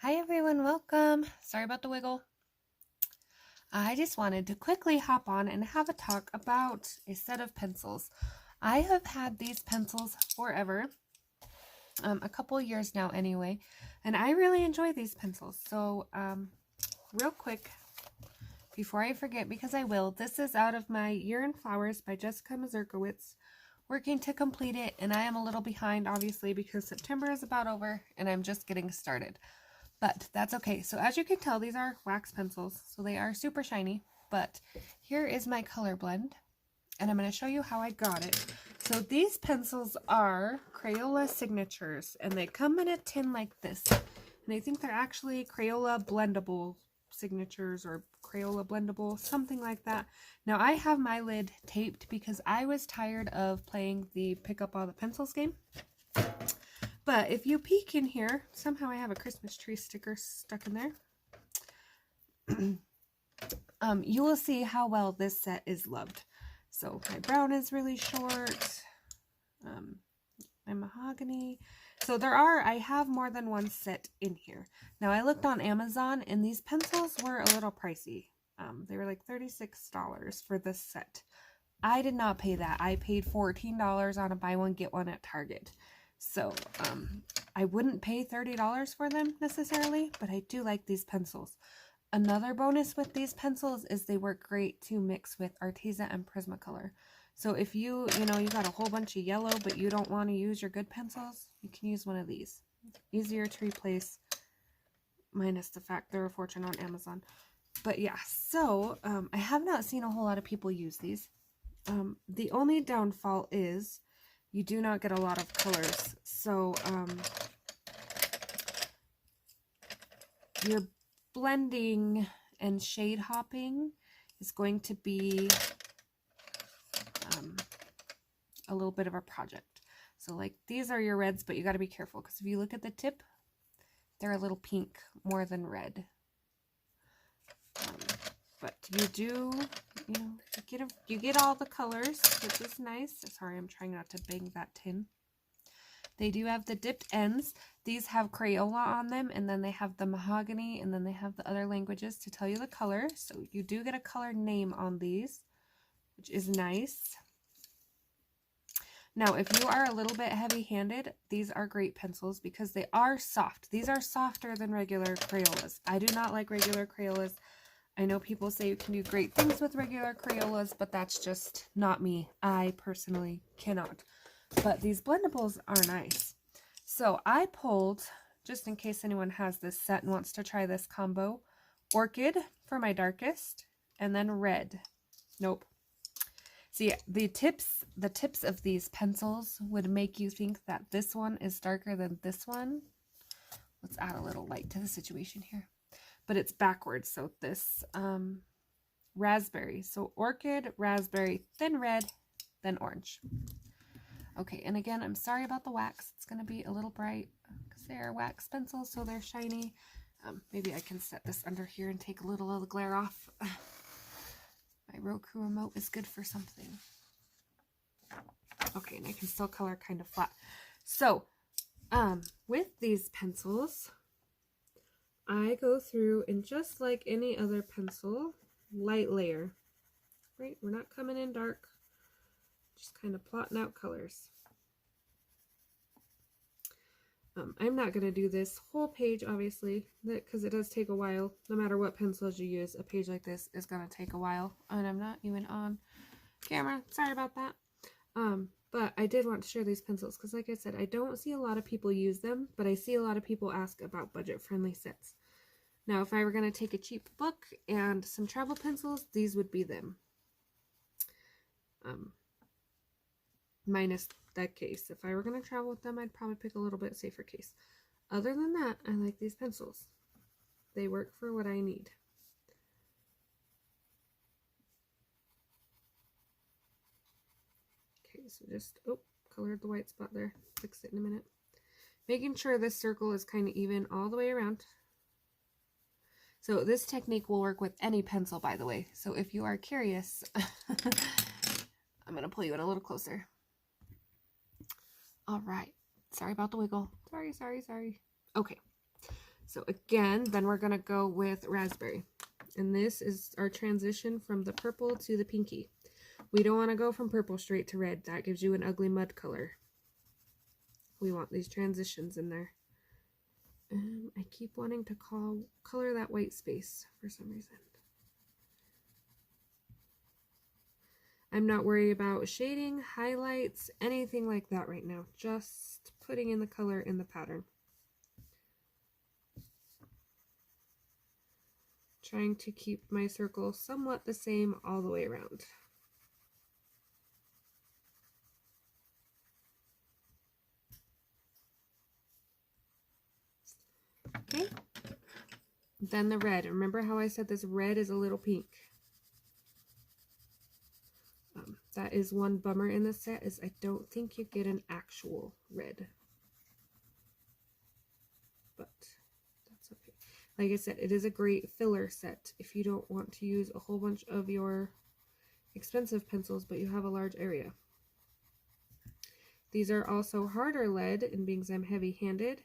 Hi everyone, welcome. Sorry about the wiggle. I just wanted to quickly hop on and have a talk about a set of pencils. I have had these pencils forever, a couple years now anyway, and I really enjoy these pencils. So real quick, before I forget, because I will, this is out of my Year in Flowers by Jessica Mazurkowitz. Working to complete it, and I am a little behind obviously because September is about over and I'm just getting started. But that's okay. So as you can tell, these are wax pencils, so they are super shiny. But here is my color blend, and I'm going to show you how I got it. So these pencils are Crayola signatures, and they come in a tin like this. And I think they're actually Crayola blendable signatures or Crayola blendable, something like that. Now I have my lid taped because I was tired of playing the pick up all the pencils game. But if you peek in here, somehow I have a Christmas tree sticker stuck in there. You will see how well this set is loved. So my brown is really short. My mahogany. So I have more than one set in here. Now I looked on Amazon and these pencils were a little pricey. They were like $36 for this set. I did not pay that. I paid $14 on a buy one get one at Target. So I wouldn't pay $30 for them necessarily, but I do like these pencils. Another bonus with these pencils is they work great to mix with Arteza and Prismacolor. So if you got a whole bunch of yellow, but you don't want to use your good pencils, you can use one of these. Easier to replace, minus the fact they're a fortune on Amazon. But yeah, so I have not seen a whole lot of people use these. The only downfall is you do not get a lot of colors. So your blending and shade hopping is going to be a little bit of a project. So like these are your reds, but you got to be careful because if you look at the tip, they're a little pink more than red. But you do, you get all the colors, which is nice. Sorry, I'm trying not to bang that tin. They do have the dipped ends. These have Crayola on them, and then they have the mahogany, and then they have the other languages to tell you the color. So you do get a color name on these, which is nice. Now, if you are a little bit heavy-handed, these are great pencils because they are soft. These are softer than regular Crayolas. I do not like regular Crayolas. I know people say you can do great things with regular Crayolas, but that's just not me. I personally cannot. But these blendables are nice. So I pulled, just in case anyone has this set and wants to try this combo, Orchid for my darkest, and then Red. Nope. See, the tips of these pencils would make you think that this one is darker than this one. Let's add a little light to the situation here. But it's backwards, so this raspberry. So Orchid, raspberry, then red, then orange. Okay, and again, I'm sorry about the wax. It's going to be a little bright because they are wax pencils, so they're shiny. Maybe I can set this under here and take a little of the glare off. My Roku remote is good for something. Okay, and I can still color kind of flat. So, with these pencils, I go through and just like any other pencil, light layer. Right, we're not coming in dark. Just kind of plotting out colors. I'm not going to do this whole page, obviously, because it does take a while. No matter what pencils you use, a page like this is going to take a while. And I'm not even on camera. Sorry about that. But I did want to share these pencils because, like I said, I don't see a lot of people use them, but I see a lot of people ask about budget-friendly sets. Now, if I were going to take a cheap book and some travel pencils, these would be them. Minus that case. If I were going to travel with them, I'd probably pick a little bit safer case. Other than that, I like these pencils. They work for what I need. Okay, so just, colored the white spot there. Fix it in a minute. Making sure this circle is kind of even all the way around. So this technique will work with any pencil, by the way. So if you are curious, I'm going to pull you in a little closer. All right. Sorry about the wiggle. Sorry. Okay. So again, then we're going to go with raspberry. And this is our transition from the purple to the pinky. We don't want to go from purple straight to red. That gives you an ugly mud color. We want these transitions in there. I keep wanting to color that white space for some reason. I'm not worried about shading, highlights, anything like that right now. Just putting in the color in the pattern. Trying to keep my circle somewhat the same all the way around. Okay. Then the red. Remember how I said this red is a little pink? That is one bummer in the set, is I don't think you get an actual red. But that's okay. Like I said, it is a great filler set if you don't want to use a whole bunch of your expensive pencils, but you have a large area. These are also harder lead, and being I'm heavy-handed,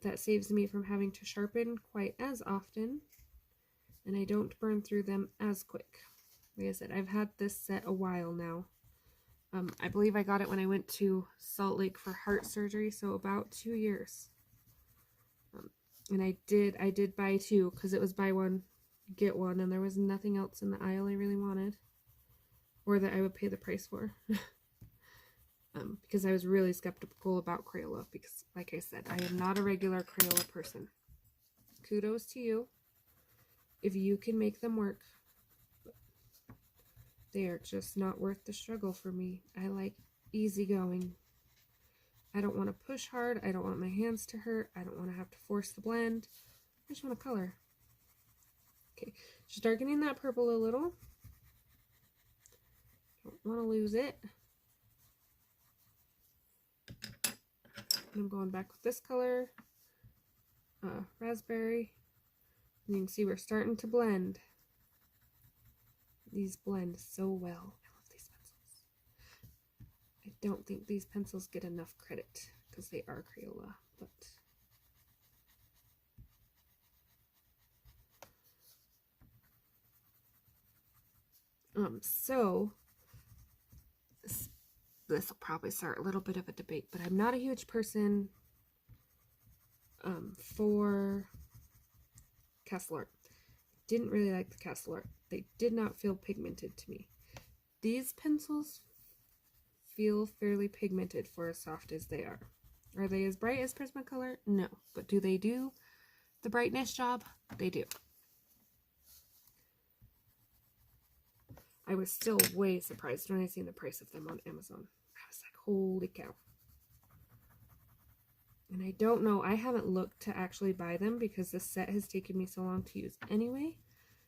that saves me from having to sharpen quite as often, and I don't burn through them as quick. Like I said, I've had this set a while now. I believe I got it when I went to Salt Lake for heart surgery, so about 2 years. And I did buy 2 because it was buy one, get one, and there was nothing else in the aisle I really wanted, or that I would pay the price for. Because I was really skeptical about Crayola, because like I said, I am not a regular Crayola person. Kudos to you if you can make them work. They are just not worth the struggle for me. I like easygoing. I don't want to push hard. I don't want my hands to hurt. I don't want to have to force the blend. I just want to color. Okay, just darkening that purple a little. Don't want to lose it. I'm going back with this color, raspberry. And you can see we're starting to blend. These blend so well. I love these pencils. I don't think these pencils get enough credit because they are Crayola, but so this will probably start a little bit of a debate, but I'm not a huge person for castle art. Didn't really like the castle art. They did not feel pigmented to me. These pencils feel fairly pigmented for as soft as they are. Are they as bright as Prismacolor? No. But do they do the brightness job? They do. I was still way surprised when I seen the price of them on Amazon. I was like, holy cow. And I don't know, I haven't looked to actually buy them because this set has taken me so long to use anyway.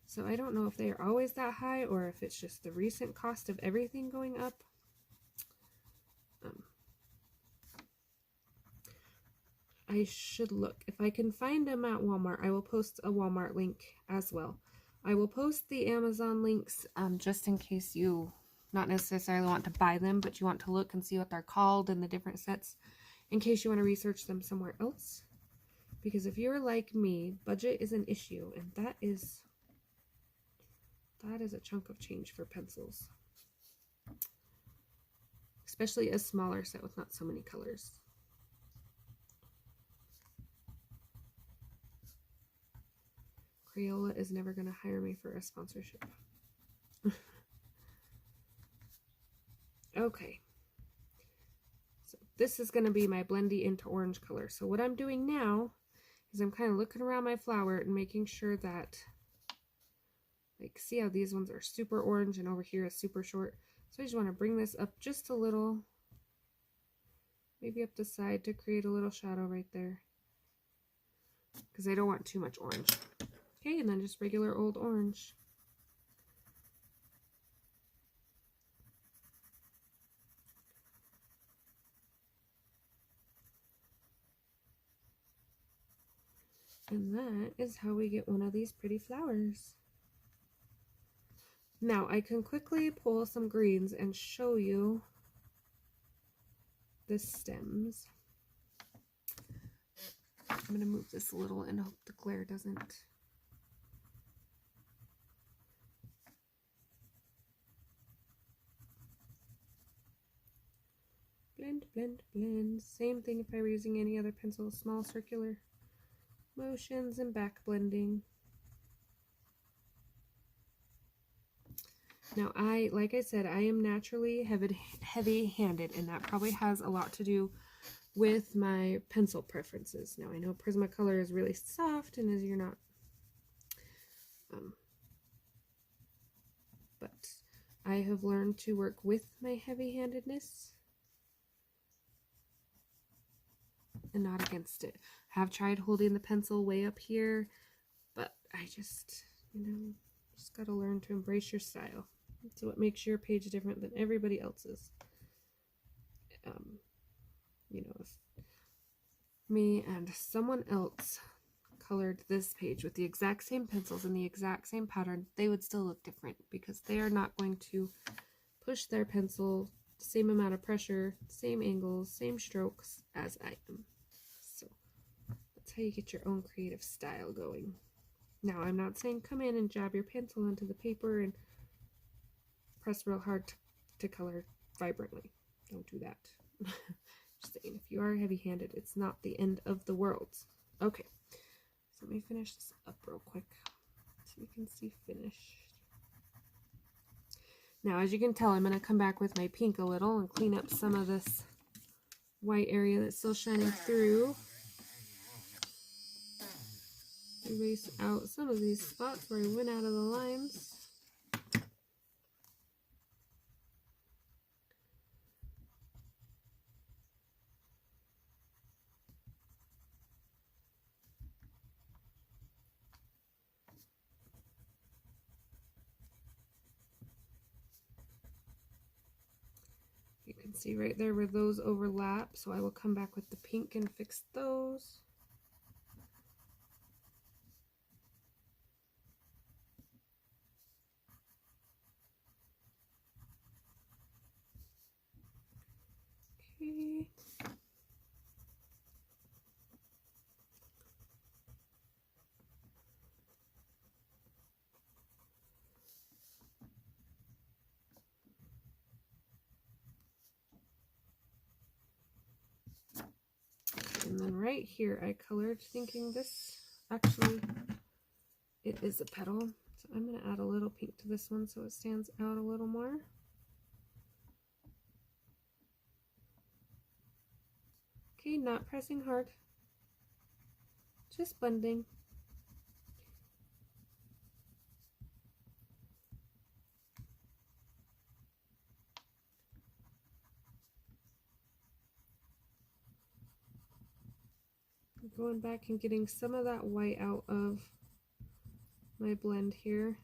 So I don't know if they are always that high or if it's just the recent cost of everything going up. I should look. If I can find them at Walmart, I will post a Walmart link as well. I will post the Amazon links just in case you not necessarily want to buy them, but you want to look and see what they're called and the different sets, in case you want to research them somewhere else. Because if you're like me, budget is an issue, and that is a chunk of change for pencils. Especially a smaller set with not so many colors. Crayola is never going to hire me for a sponsorship. Okay. So this is going to be my blendy into orange color. So what I'm doing now is I'm kind of looking around my flower and making sure that, like, see how these ones are super orange and over here is super short. So I just want to bring this up just a little, maybe up the side to create a little shadow right there, because I don't want too much orange. Okay, and then just regular old orange. And that is how we get one of these pretty flowers. Now I can quickly pull some greens and show you the stems. I'm going to move this a little and hope the glare doesn't. Blend, blend, blend. Same thing if I were using any other pencil. Small circular motions and back blending. Now, like I said, I am naturally heavy-handed, and that probably has a lot to do with my pencil preferences. Now, I know Prismacolor is really soft, and as you're not, but I have learned to work with my heavy-handedness and not against it. I have tried holding the pencil way up here, but I just, just got to learn to embrace your style. That's what makes your page different than everybody else's. If me and someone else colored this page with the exact same pencils and the exact same pattern, they would still look different because they are not going to push their pencil the same amount of pressure, same angles, same strokes as I am. So that's how you get your own creative style going. Now, I'm not saying come in and jab your pencil into the paper and press real hard to color vibrantly. Don't do that. Just saying, if you are heavy-handed, it's not the end of the world. Okay, so let me finish this up real quick so you can see finished. Now, as you can tell, I'm going to come back with my pink a little and clean up some of this white area that's still shining through. Erase out some of these spots where I went out of the lines. You can see right there where those overlap, so I will come back with the pink and fix those. Okay. And then right here I colored thinking this, actually it is a petal, so I'm going to add a little pink to this one so it stands out a little more. Okay, not pressing hard, just blending. Going back and getting some of that white out of my blend here.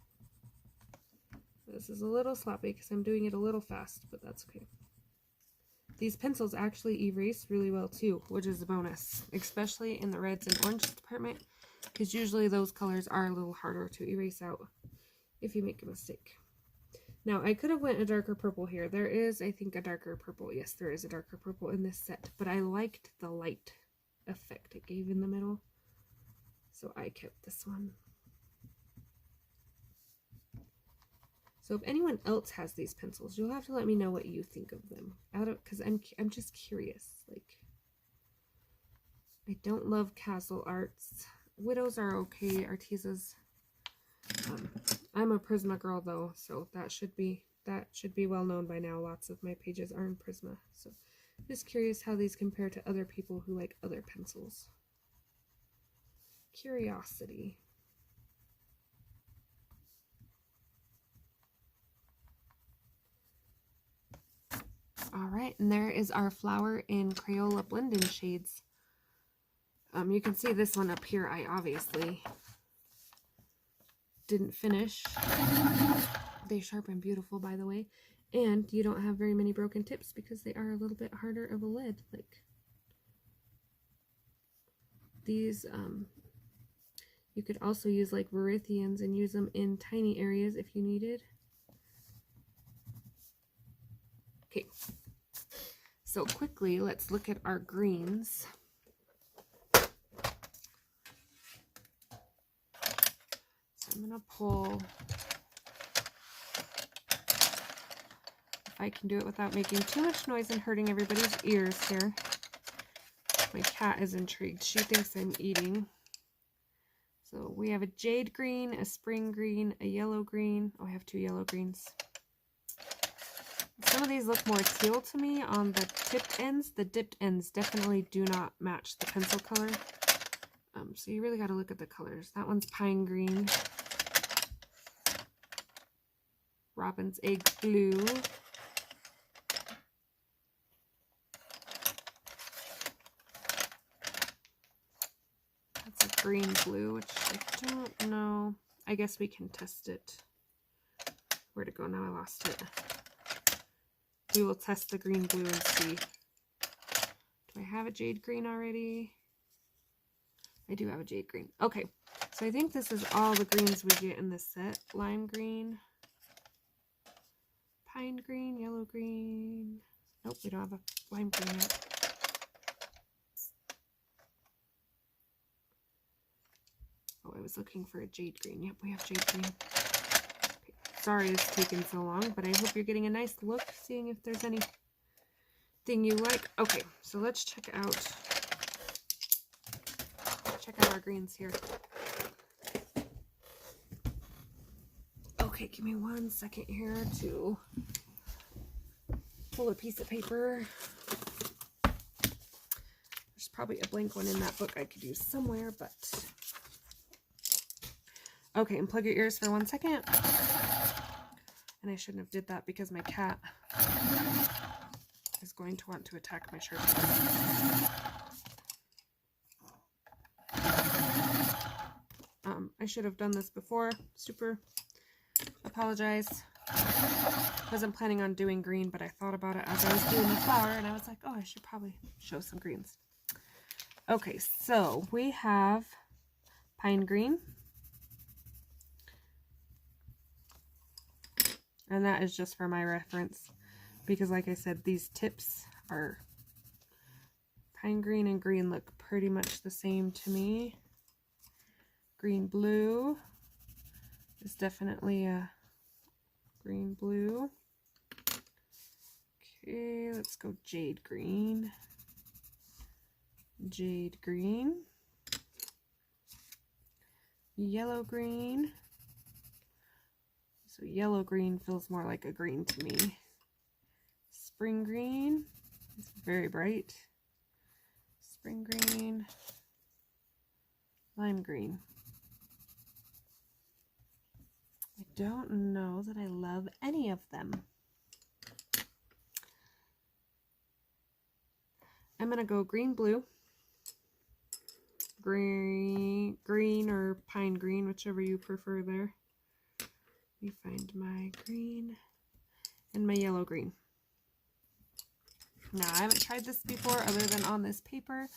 This is a little sloppy because I'm doing it a little fast, but that's okay. These pencils actually erase really well too, which is a bonus, especially in the reds and oranges department, because usually those colors are a little harder to erase out if you make a mistake. Now, I could have went a darker purple here. There is, I think, a darker purple. Yes, there is a darker purple in this set, but I liked the light effect it gave in the middle, so I kept this one. So if anyone else has these pencils, you'll have to let me know what you think of them. Because I'm just curious. Like, I don't love Castle Arts. Widows are okay. Artesa's. I'm a Prisma girl though, so that should be well known by now. Lots of my pages are in Prisma. So just curious how these compare to other people who like other pencils. Curiosity. All right, and there is our flower in Crayola blend-in shades. You can see this one up here, I obviously didn't finish. They sharpen beautiful, by the way. And you don't have very many broken tips because they are a little bit harder of a lead. Like these, you could also use like Verithians and use them in tiny areas if you needed. Okay, so quickly let's look at our greens. gonna pull, if I can do it without making too much noise and hurting everybody's ears here. My cat is intrigued. She thinks I'm eating. So we have a jade green, a spring green, a yellow green. Oh, I have 2 yellow greens. Some of these look more teal to me on the tipped ends. The dipped ends definitely do not match the pencil color. So you really got to look at the colors. That one's pine green. Robin's egg blue. That's a green blue, which I don't know. I guess we can test it. Where'd it go? Now I lost it. We will test the green blue and see. Do I have a jade green already? I do have a jade green. Okay, so I think this is all the greens we get in this set. Lime green, pine green, yellow green. Nope, we don't have a lime green yet. Oh, I was looking for a jade green. Yep, we have jade green. Okay. Sorry it's taken so long, but I hope you're getting a nice look, seeing if there's anything you like. Okay, so let's check out our greens here. Okay, give me 1 second here to pull a piece of paper. There's probably a blank one in that book I could use somewhere, but okay, and plug your ears for 1 second. And I shouldn't have did that because my cat is going to want to attack my shirt. I should have done this before. Super apologize. Wasn't planning on doing green, but I thought about it as I was doing the flower, and I was like, oh, I should probably show some greens. Okay, so we have pine green. And that is just for my reference, because like I said, these tips are pine green and green look pretty much the same to me. Green blue is definitely a green blue. Okay, let's go jade green. Jade green. Yellow green. So yellow green feels more like a green to me. Spring green. It's very bright. Spring green. Lime green. I don't know that I love any of them. I'm going to go green blue. Green or pine green, whichever you prefer there. Let me find my green and my yellow green. Now, I haven't tried this before other than on this paper,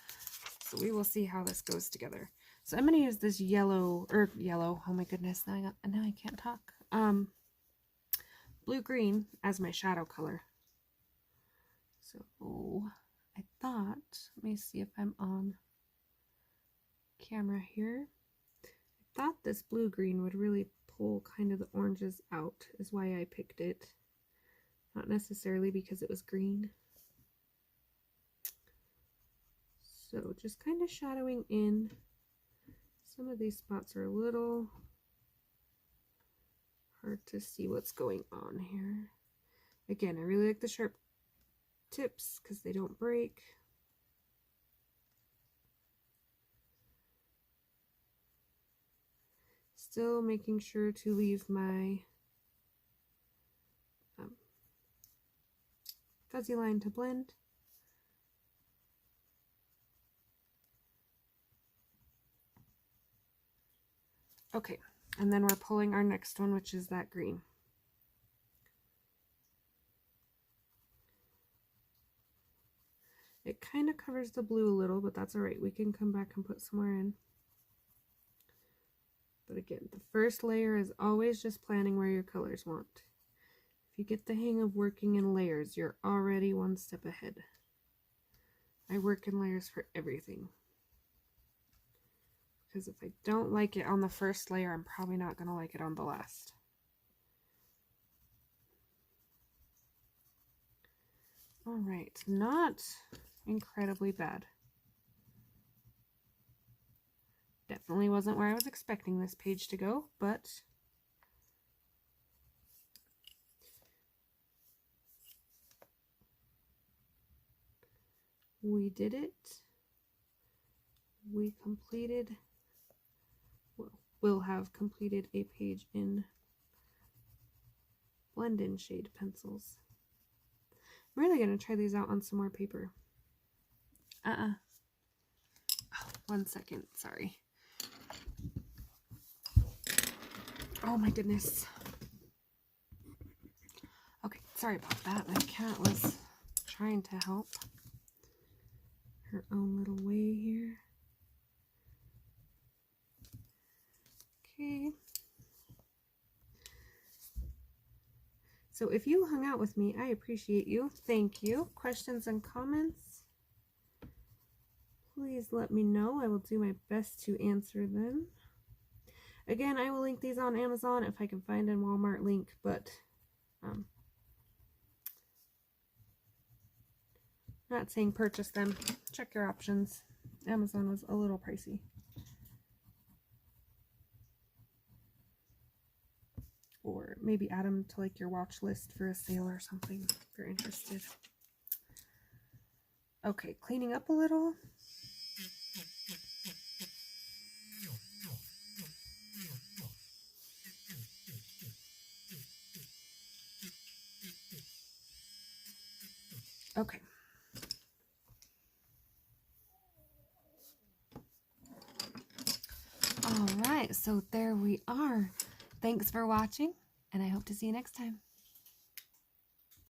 so we will see how this goes together. So I'm going to use this yellow, oh my goodness, now I can't talk. Blue-green as my shadow color. So I thought, let me see if I'm on camera here. I thought this blue-green would really pull kind of the oranges out, is why I picked it. Not necessarily because it was green. So just kind of shadowing in. Some of these spots are a little hard to see what's going on here. Again, I really like the sharp tips because they don't break. Still making sure to leave my fuzzy line to blend. Okay, and then we're pulling our next one, which is that green. It kind of covers the blue a little, but that's all right. We can come back and put some more in. But again, the first layer is always just planning where your colors want. If you get the hang of working in layers, you're already one step ahead. I work in layers for everything, because if I don't like it on the first layer, I'm probably not going to like it on the last. All right, not incredibly bad. Definitely wasn't where I was expecting this page to go, but we did it. We completed, we'll have completed a page in blend-in shade pencils. I'm really going to try these out on some more paper. Oh, 1 second, sorry. Oh my goodness. Okay, sorry about that. My cat was trying to help her own little way here. Okay. So if you hung out with me, I appreciate you. Thank you. Questions and comments? Please let me know. I will do my best to answer them. Again, I will link these on Amazon if I can find a Walmart link, but not saying purchase them. Check your options. Amazon was a little pricey. Or maybe add them to like your watch list for a sale or something if you're interested. Okay, cleaning up a little. Okay. All right, so there we are. Thanks for watching, and I hope to see you next time.